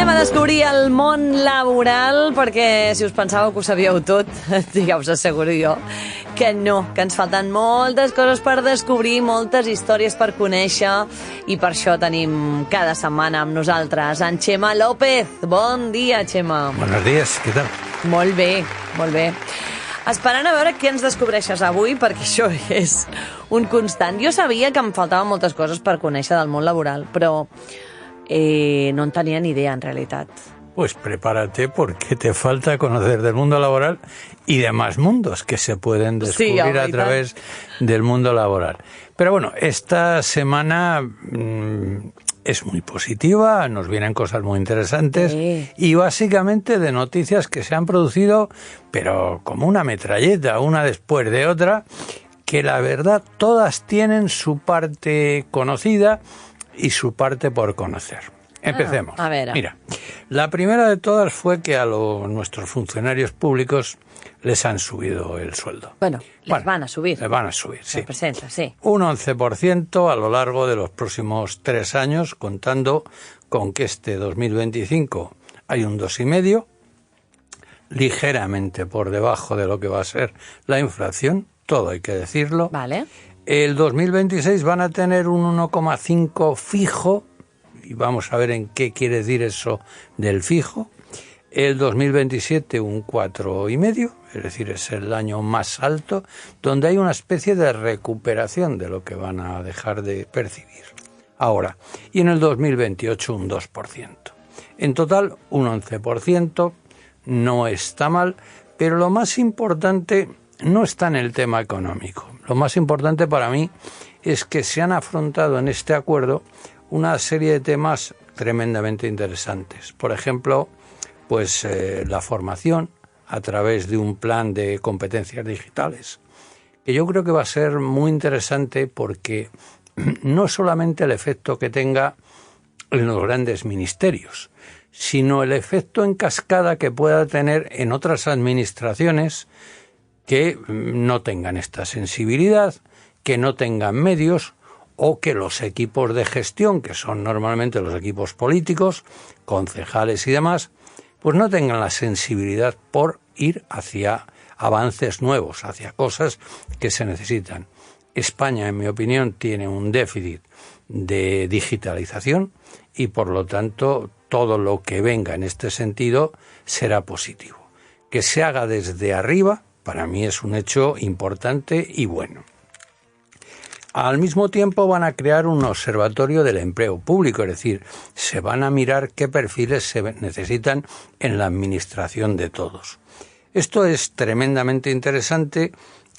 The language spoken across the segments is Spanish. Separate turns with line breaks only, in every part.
a descobrir el món laboral perquè si us pensàveu que ho sabíeu tot, ja us asseguro jo que no, que ens falten moltes coses per descobrir, moltes històries per conèixer i per això tenim cada setmana amb nosaltres en Chema López. Bon dia, Chema.
Buenos días, què tal?
Molt bé, molt bé. Esperant a veure què ens descobreixes avui, perquè això és un constant. Jo sabia que em faltaven moltes coses per conèixer del món laboral, però no en tenia ni idea, en realitat.
Pues prepárate porque te falta conocer del mundo laboral y demás mundos que se pueden descubrir a través del mundo laboral. Pero bueno, esta semana es muy positiva, nos vienen cosas muy interesantes y básicamente de noticias que se han producido, pero como una metralleta, una después de otra, que la verdad todas tienen su parte conocida y su parte por conocer. Empecemos.
A ver.
Mira, la primera de todas fue que a nuestros funcionarios públicos les han subido el sueldo.
Bueno, les van a subir.
Les van a subir, sí.
Representa, sí.
Un 11% a lo largo de los próximos 3 años, contando con que este 2025 hay un 2,5%, ligeramente por debajo de lo que va a ser la inflación, todo hay que decirlo.
Vale.
El 2026 van a tener un 1,5% fijo, y vamos a ver en qué quiere decir eso del fijo. El 2027 un 4,5%, es decir, es el año más alto, donde hay una especie de recuperación de lo que van a dejar de percibir ahora. Y en el 2028 un 2%. En total un 11%, no está mal, pero lo más importante no está en el tema económico. Lo más importante para mí es que se han afrontado en este acuerdo una serie de temas tremendamente interesantes. Por ejemplo, pues la formación a través de un plan de competencias digitales, que yo creo que va a ser muy interesante porque no solamente el efecto que tenga en los grandes ministerios, sino el efecto en cascada que pueda tener en otras administraciones que no tengan esta sensibilidad, que no tengan medios, o que los equipos de gestión, que son normalmente los equipos políticos, concejales y demás, pues no tengan la sensibilidad por ir hacia avances nuevos, hacia cosas que se necesitan. España, en mi opinión, tiene un déficit de digitalización y, por lo tanto, todo lo que venga en este sentido será positivo. Que se haga desde arriba, para mí es un hecho importante y bueno. Al mismo tiempo van a crear un observatorio del empleo público, es decir, se van a mirar qué perfiles se necesitan en la administración de todos. Esto es tremendamente interesante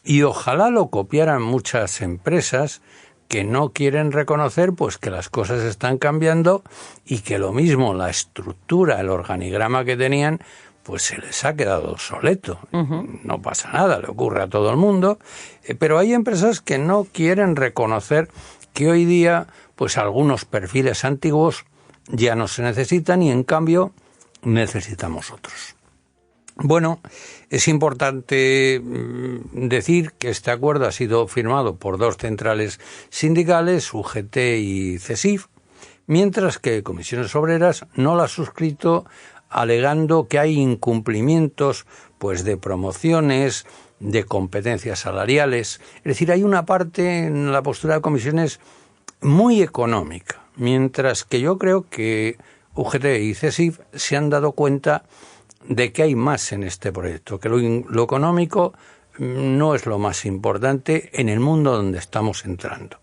y ojalá lo copiaran muchas empresas que no quieren reconocer pues que las cosas están cambiando y que lo mismo la estructura, el organigrama que tenían, pues se les ha quedado obsoleto. No pasa nada, le ocurre a todo el mundo, pero hay empresas que no quieren reconocer que hoy día pues algunos perfiles antiguos ya no se necesitan y en cambio necesitamos otros. Bueno, es importante decir que este acuerdo ha sido firmado por 2 centrales sindicales, UGT y CESIF, mientras que Comisiones Obreras no lo ha suscrito, alegando que hay incumplimientos pues de promociones, de competencias salariales. Es decir, hay una parte en la postura de comisiones muy económica, mientras que yo creo que UGT y CESIF se han dado cuenta de que hay más en este proyecto, que lo económico no es lo más importante en el mundo donde estamos entrando.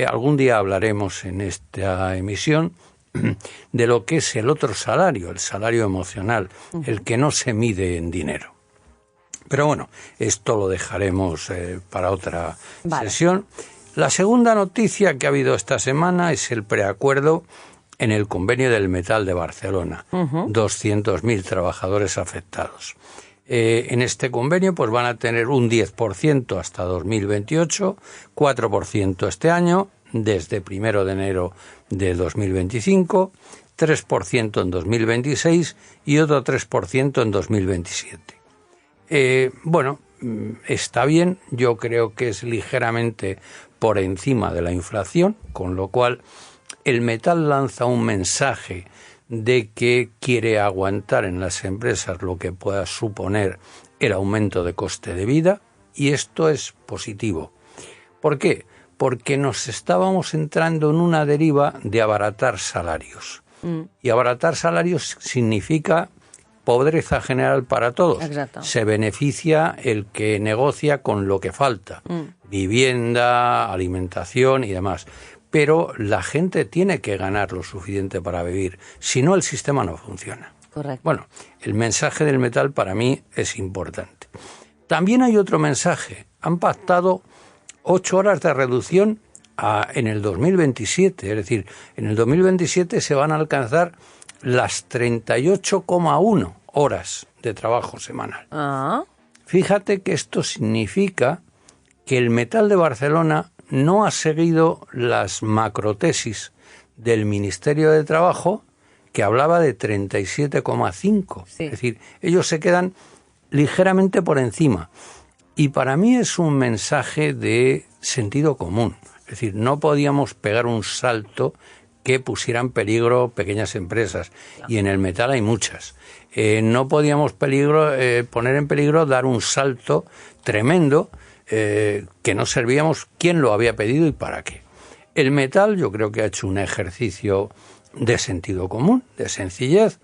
Algún día hablaremos en esta emisión de lo que es el otro salario, el salario emocional, el que no se mide en dinero. Pero bueno, esto lo dejaremos para otra sesión. La segunda noticia que ha habido esta semana es el preacuerdo en el convenio del metal de Barcelona, 200.000 trabajadores afectados. En este convenio pues van a tener un 10% hasta 2028, 4% este año, desde 1 de enero de 2025, 3% en 2026 y otro 3% en 2027. Bueno, está bien, yo creo que es ligeramente por encima de la inflación, con lo cual el metal lanza un mensaje de que quiere aguantar en las empresas lo que pueda suponer el aumento de coste de vida, y esto es positivo. ¿Por qué? Porque nos estábamos entrando en una deriva de abaratar salarios. Y abaratar salarios significa pobreza general para todos.
Exacto.
Se beneficia el que negocia con lo que falta. Vivienda, alimentación y demás. Pero la gente tiene que ganar lo suficiente para vivir. Si no, el sistema no funciona.
Correcto.
Bueno, el mensaje del metal para mí es importante. También hay otro mensaje. Han pactado 8 horas de reducción en el 2027. Es decir, en el 2027 se van a alcanzar las 38,1 horas de trabajo semanal. Fíjate que esto significa que el metal de Barcelona no ha seguido las macrotesis del Ministerio de Trabajo, que hablaba de 37,5.
Sí.
Es decir, ellos se quedan ligeramente por encima. Y para mí es un mensaje de sentido común. Es decir, no podíamos pegar un salto que pusiera en peligro pequeñas empresas. Y en el metal hay muchas. No podíamos poner en peligro dar un salto tremendo que no servíamos quién lo había pedido y para qué. El metal yo creo que ha hecho un ejercicio de sentido común, de sencillez,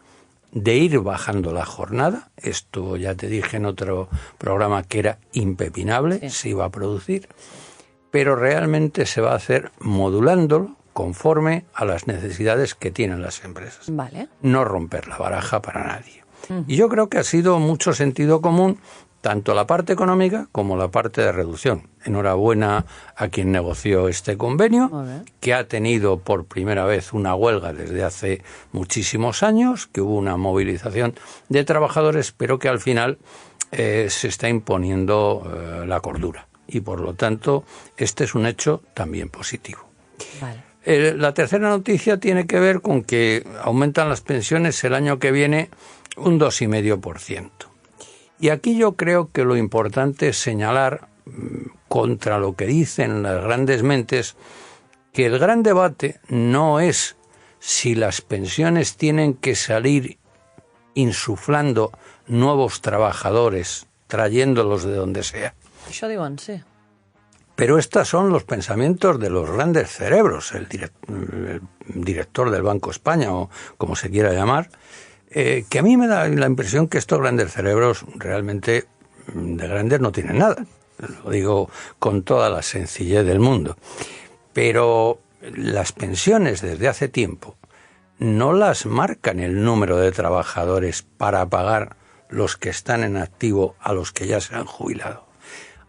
de ir bajando la jornada. Esto ya te dije en otro programa que era impepinable, sí. Se iba a producir, pero realmente se va a hacer modulándolo conforme a las necesidades que tienen las empresas.
Vale. No
romper la baraja para nadie. Y yo creo que ha sido mucho sentido común tanto la parte económica como la parte de reducción. Enhorabuena a quien negoció este convenio, que ha tenido por primera vez una huelga desde hace muchísimos años, que hubo una movilización de trabajadores, pero que al final se está imponiendo la cordura. Y por lo tanto, este es un hecho también positivo. Vale. La tercera noticia tiene que ver con que aumentan las pensiones el año que viene un 2,5%. Y aquí yo creo que lo importante es señalar, contra lo que dicen las grandes mentes, que el gran debate no es si las pensiones tienen que salir insuflando nuevos trabajadores, trayéndolos de donde sea.
Això diuen, sí.
Pero estos son los pensamientos de los grandes cerebros, el director del Banco España, o como se quiera llamar, que a mí me da la impresión que estos grandes cerebros realmente de grandes no tienen nada. Lo digo con toda la sencillez del mundo. Pero las pensiones desde hace tiempo no las marcan el número de trabajadores para pagar los que están en activo a los que ya se han jubilado.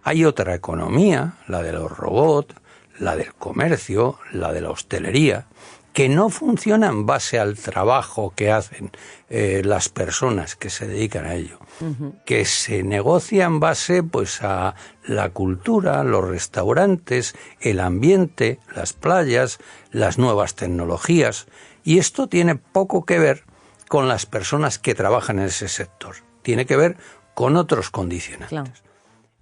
Hay otra economía, la de los robots, la del comercio, la de la hostelería, que no funciona en base al trabajo que hacen las personas que se dedican a ello, que se negocia en base pues a la cultura, los restaurantes, el ambiente, las playas, las nuevas tecnologías, y esto tiene poco que ver con las personas que trabajan en ese sector, tiene que ver con otros condicionantes. Claro.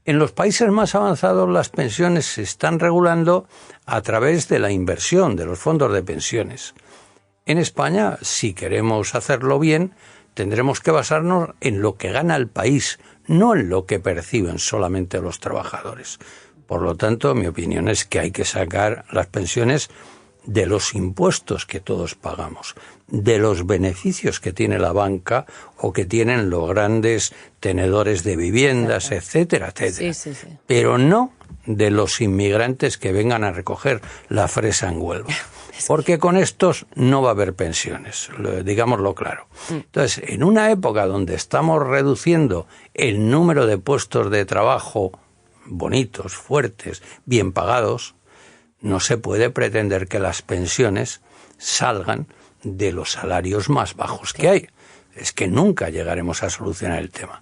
En los países más avanzados las pensiones se están regulando a través de la inversión de los fondos de pensiones. En España, si queremos hacerlo bien, tendremos que basarnos en lo que gana el país, no en lo que perciben solamente los trabajadores. Por lo tanto, mi opinión es que hay que sacar las pensiones de los impuestos que todos pagamos, de los beneficios que tiene la banca o que tienen los grandes tenedores de viviendas, etcétera, etcétera. Sí. Pero no de los inmigrantes que vengan a recoger la fresa en Huelva. Porque con estos no va a haber pensiones, digámoslo claro. Entonces, en una época donde estamos reduciendo el número de puestos de trabajo bonitos, fuertes, bien pagados, no se puede pretender que las pensiones salgan de los salarios más bajos que hay. Es que nunca llegaremos a solucionar el tema.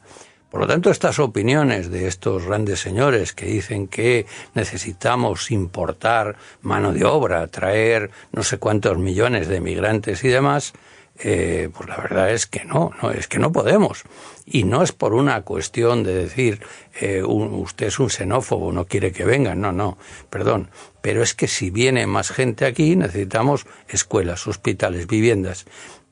Por lo tanto, estas opiniones de estos grandes señores que dicen que necesitamos importar mano de obra, traer no sé cuántos millones de migrantes y demás, pues la verdad es que es que no podemos. Y no es por una cuestión de decir usted es un xenófobo, no quiere que vengan, no, perdón. Pero es que si viene más gente aquí necesitamos escuelas, hospitales, viviendas.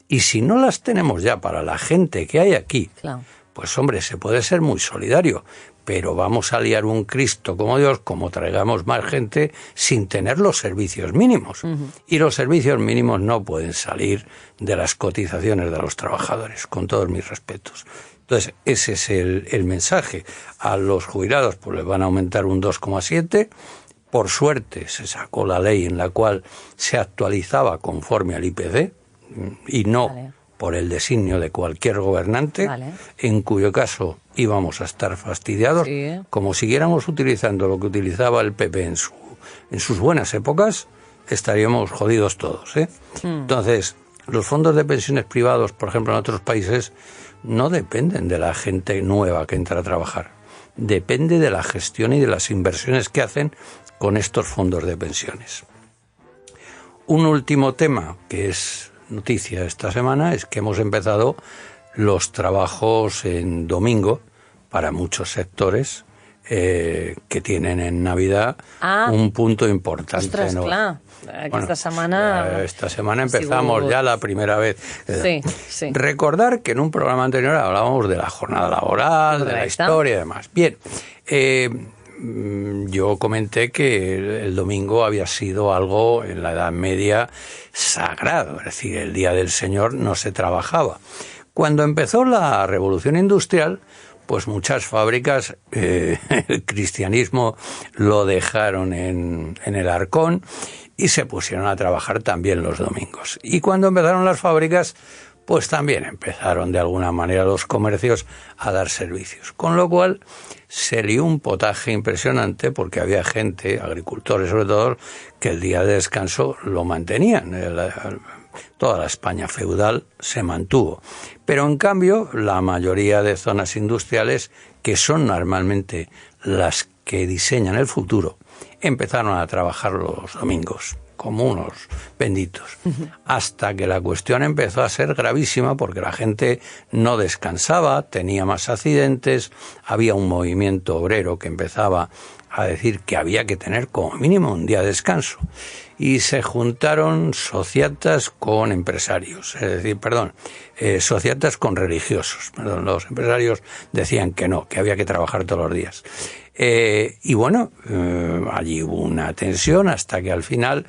Y si no las tenemos ya para la gente que hay aquí,
Claro.
pues hombre, se puede ser muy solidario, pero vamos a liar un Cristo como Dios, como traigamos más gente sin tener los servicios mínimos. Y los servicios mínimos no pueden salir de las cotizaciones de los trabajadores, con todos mis respetos. Entonces, ese es el mensaje. A los jubilados pues les van a aumentar un 2,7%. Por suerte se sacó la ley en la cual se actualizaba conforme al IPC y no por el designio de cualquier gobernante, en cuyo caso íbamos a estar fastidiados, como siguiéramos utilizando lo que utilizaba el PP en sus buenas épocas, estaríamos jodidos todos, ¿eh? Entonces, los fondos de pensiones privados, por ejemplo, en otros países, no dependen de la gente nueva que entra a trabajar. Depende de la gestión y de las inversiones que hacen con estos fondos de pensiones. Un último tema que es noticia esta semana es que hemos empezado los trabajos en domingo para muchos sectores que tienen en Navidad un punto importante.
Ostres,
¿no?
clar. Esta
semana empezamos ya la primera vez.
Sí.
Recordar que en un programa anterior hablábamos de la jornada laboral, de la historia y demás. Bien, yo comenté que el domingo había sido algo en la Edad Media sagrado, es decir, el Día del Señor no se trabajaba. Cuando empezó la Revolución Industrial, pues muchas fábricas, el cristianismo lo dejaron en el arcón y se pusieron a trabajar también los domingos. Y cuando empezaron las fábricas, pues también empezaron de alguna manera los comercios a dar servicios. Con lo cual se lió un potaje impresionante porque había gente, agricultores sobre todo, que el día de descanso lo mantenían. Toda la España feudal se mantuvo. Pero en cambio, la mayoría de zonas industriales, que son normalmente las que diseñan el futuro, empezaron a trabajar los domingos, como unos benditos, hasta que la cuestión empezó a ser gravísima porque la gente no descansaba, tenía más accidentes, había un movimiento obrero que empezaba a decir que había que tener como mínimo un día de descanso. Y se juntaron sociatas con empresarios, es decir, sociatas con religiosos. Los empresarios decían que no, que había que trabajar todos los días. Y bueno, allí hubo una tensión hasta que al final,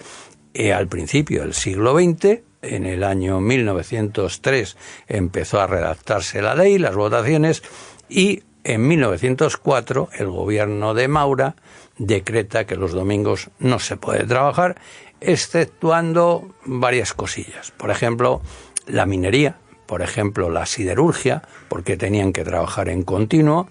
al principio del siglo XX, en el año 1903, empezó a redactarse la ley, las votaciones, y en 1904 el gobierno de Maura decreta que los domingos no se puede trabajar, exceptuando varias cosillas. Por ejemplo, la minería, por ejemplo, la siderurgia, porque tenían que trabajar en continuo,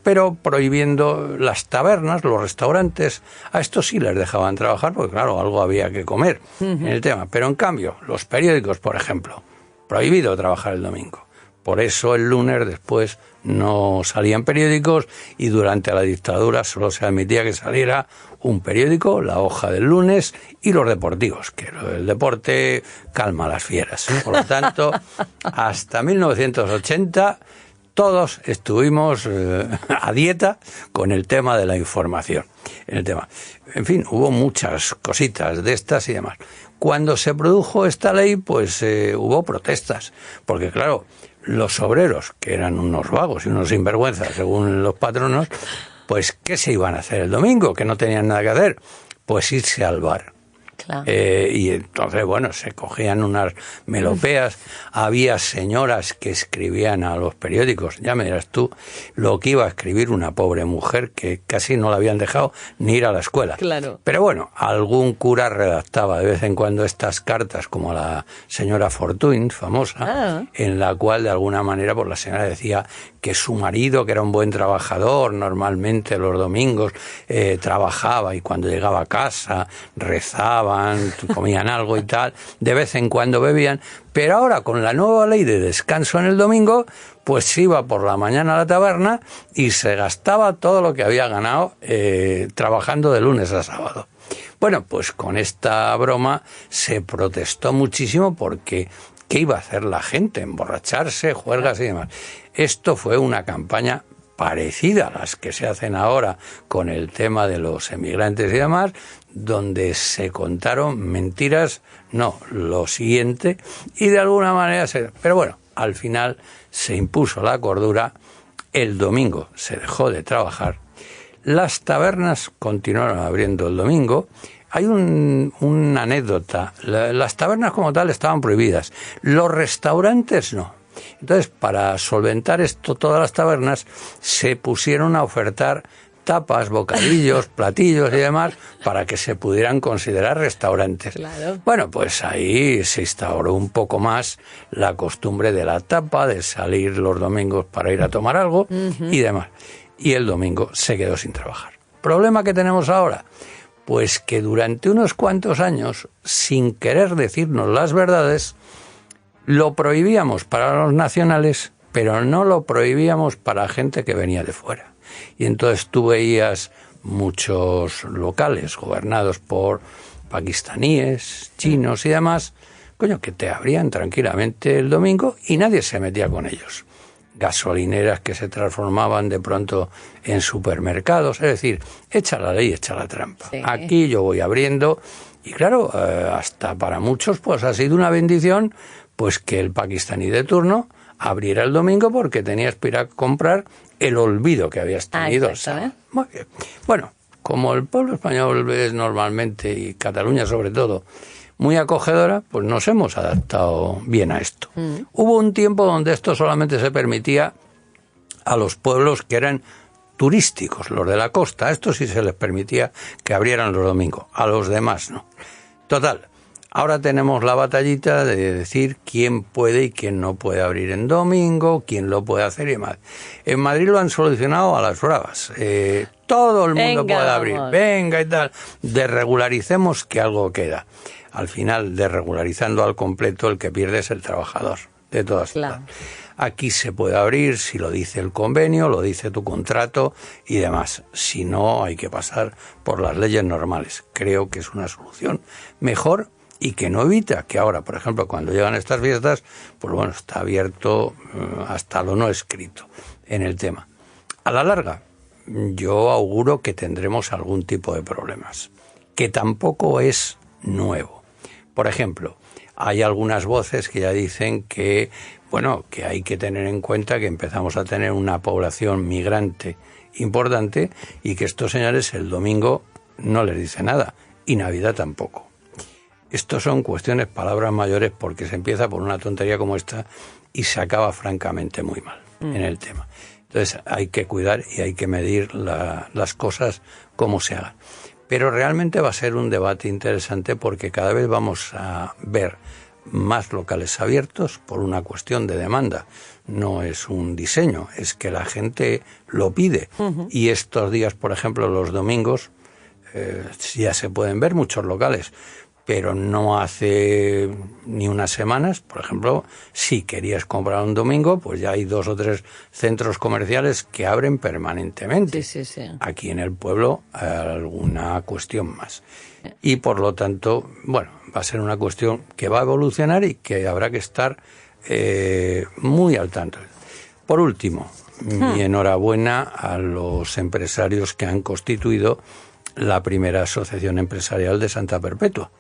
pero prohibiendo las tabernas, los restaurantes. A estos sí les dejaban trabajar porque, claro, algo había que comer en el tema. Pero, en cambio, los periódicos, por ejemplo, prohibido trabajar el domingo. Por eso el lunes después no salían periódicos y durante la dictadura solo se admitía que saliera un periódico, La Hoja del Lunes, y los deportivos, que el deporte calma a las fieras. Por lo tanto, hasta 1980 todos estuvimos a dieta con el tema de la información. En fin, hubo muchas cositas de estas y demás. Cuando se produjo esta ley, pues hubo protestas, porque claro, los obreros, que eran unos vagos y unos sinvergüenzas según los patronos, pues ¿qué se iban a hacer el domingo? Que no tenían nada que hacer. Pues irse al bar. Claro. Y entonces, bueno, se cogían unas melopeas. Había señoras que escribían a los periódicos, ya me dirás tú, lo que iba a escribir una pobre mujer que casi no la habían dejado ni ir a la escuela. Claro. Pero bueno, algún cura redactaba de vez en cuando estas cartas, como la señora Fortuyn, famosa, en la cual de alguna manera pues la señora decía que su marido, que era un buen trabajador, normalmente los domingos trabajaba y cuando llegaba a casa rezaban, comían algo y tal, de vez en cuando bebían, pero ahora con la nueva ley de descanso en el domingo, pues iba por la mañana a la taberna y se gastaba todo lo que había ganado trabajando de lunes a sábado. Bueno, pues con esta broma se protestó muchísimo porque ¿qué iba a hacer la gente? Emborracharse, juergas y demás. Esto fue una campaña parecida a las que se hacen ahora con el tema de los emigrantes y demás, donde se contaron mentiras, no, lo siguiente, y de alguna manera pero bueno, al final se impuso la cordura, el domingo se dejó de trabajar, las tabernas continuaron abriendo el domingo. Hay una anécdota, las tabernas como tal estaban prohibidas, los restaurantes no. Entonces, para solventar esto, todas las tabernas se pusieron a ofertar tapas, bocadillos, platillos y demás para que se pudieran considerar restaurantes.
Claro.
Bueno, pues ahí se instauró un poco más la costumbre de la tapa, de salir los domingos para ir a tomar algo y demás. Y el domingo se quedó sin trabajar. ¿Problema que tenemos ahora? Pues que durante unos cuantos años, sin querer decirnos las verdades, lo prohibíamos para los nacionales, pero no lo prohibíamos para gente que venía de fuera. Y entonces tú veías muchos locales gobernados por pakistaníes, chinos y demás, que te abrían tranquilamente el domingo y nadie se metía con ellos. Gasolineras que se transformaban de pronto en supermercados, es decir, echa la ley, echa la trampa. Sí. Aquí yo voy abriendo y claro, hasta para muchos pues ha sido una bendición pues que el pakistaní de turno abriera el domingo porque tenías que ir a comprar el olvido que habías tenido. Muy bien. Bueno, como el pueblo español es normalmente, y Cataluña sobre todo, muy acogedora, pues nos hemos adaptado bien a esto. Hubo un tiempo donde esto solamente se permitía a los pueblos que eran turísticos, los de la costa. A estos sí se les permitía que abrieran los domingos, a los demás no. Total, ahora tenemos la batallita de decir quién puede y quién no puede abrir en domingo, quién lo puede hacer y demás. En Madrid lo han solucionado a las bravas. Todo el mundo puede abrir. Venga y tal. Desregularicemos que algo queda. Al final, desregularizando al completo, el que pierde es el trabajador, de todas formas. Aquí se puede abrir si lo dice el convenio, lo dice tu contrato y demás. Si no, hay que pasar por las leyes normales. Creo que es una solución mejor y que no evita que ahora, por ejemplo, cuando llegan estas fiestas, pues bueno, está abierto hasta lo no escrito en el tema. A la larga, yo auguro que tendremos algún tipo de problemas, que tampoco es nuevo. Por ejemplo, hay algunas voces que ya dicen que, bueno, que hay que tener en cuenta que empezamos a tener una población migrante importante y que estos señores el domingo no les dice nada y Navidad tampoco. Estos son cuestiones, palabras mayores, porque se empieza por una tontería como esta y se acaba francamente muy mal en el tema. Entonces hay que cuidar y hay que medir las cosas como se hagan. Pero realmente va a ser un debate interesante porque cada vez vamos a ver más locales abiertos por una cuestión de demanda. No es un diseño, es que la gente lo pide. Y estos días, por ejemplo, los domingos, ya se pueden ver muchos locales. Pero no hace ni unas semanas, por ejemplo, si querías comprar un domingo, pues ya hay 2 o 3 centros comerciales que abren permanentemente.
Sí.
Aquí en el pueblo alguna cuestión más. Y por lo tanto, bueno, va a ser una cuestión que va a evolucionar y que habrá que estar muy al tanto. Por último, mi enhorabuena a los empresarios que han constituido la primera asociación empresarial de Santa Perpetua.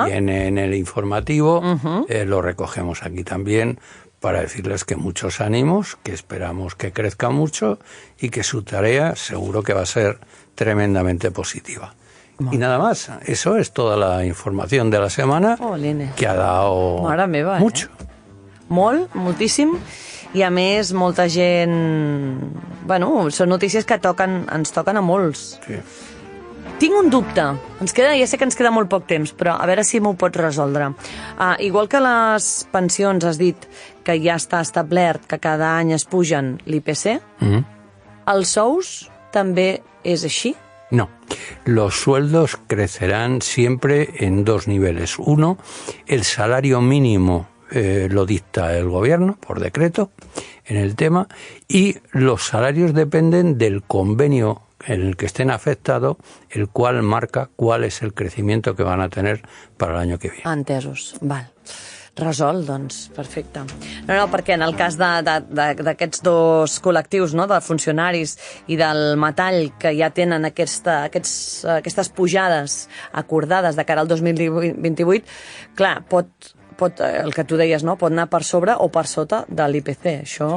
Viene en el informativo, lo recogemos aquí también para decirles que muchos ánimos, que esperamos que crezca mucho y que su tarea seguro que va a ser tremendamente positiva. Y nada más, eso es toda la información de la semana que ha dado mucho.
Moltíssim. I a més, molta gent... Bueno, són notícies que ens toquen a molts.
Sí.
Tinc un dubte. Ja sé que ens queda molt poc temps, però a veure si m'ho pots resoldre. Igual que les pensions has dit que ja està establert que cada any es pugen l'IPC, els sous també és així?
No, los sueldos crecerán siempre en 2 niveles. Uno, el salario mínimo lo dicta el gobierno por decreto en el tema y los salarios dependen del convenio en el que estén afectados, el cual marca cuál es el crecimiento que van a tener para el año que viene.
Entesos, val. Resolt, doncs, perfecte. No, perquè en el cas d'aquests dos col·lectius, no?, de funcionaris i del metall, que ja tenen aquestes pujades acordades de cara al 2028, clar, pot, el que tu deies, no?, pot anar per sobre o per sota de l'IPC. Això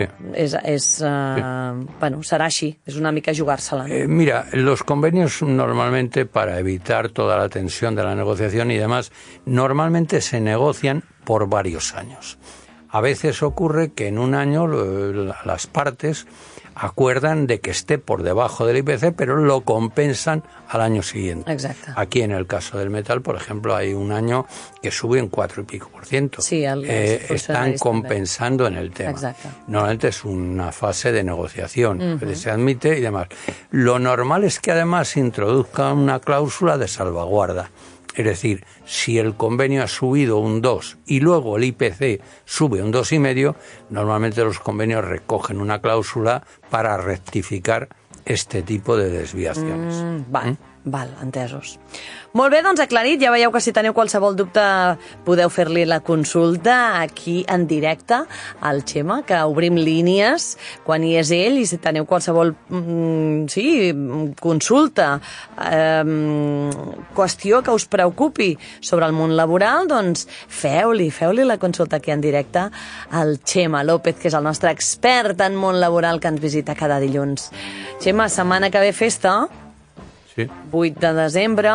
bueno, serà així, és una mica jugar-se-la.
Mira, los convenios normalmente, para evitar toda la tensión de la negociación y demás, normalmente se negocian por varios años. A veces ocurre que en un año las partes acuerdan de que esté por debajo del IPC, pero lo compensan al año siguiente.
Exacte.
Aquí, en el caso del metal, por ejemplo, hay un año que sube un 4 y pico %.
Sí,
están compensando en el tema.
Exacte.
Normalmente es una fase de negociación, que se admite y demás. Lo normal es que además introduzcan una cláusula de salvaguarda. Es decir, si el convenio ha subido un 2 y luego el IPC sube un 2,5, normalmente los convenios recogen una cláusula para rectificar este tipo de desviaciones.
Val, entesos. Molt bé, doncs aclarit, ja veieu que si teniu qualsevol dubte podeu fer-li la consulta aquí en directe al Xema, que obrim línies quan hi és ell, i si teniu qualsevol consulta, qüestió que us preocupi sobre el món laboral, doncs feu-li la consulta aquí en directe al Xema López, que és el nostre expert en món laboral que ens visita cada dilluns. Xema, setmana que ve festa,
Sí.
8 de desembre.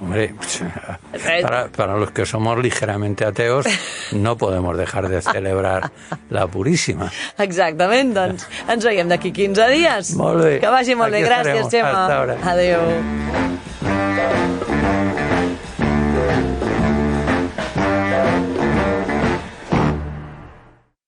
Hombre, para los que somos ligeramente ateos, no podemos dejar de celebrar la Purísima.
Exactament, doncs ens veiem d'aquí 15 dies.
Molt bé.
Que vagi molt bé, gràcies, Xema.
Hasta ahora.
Adéu.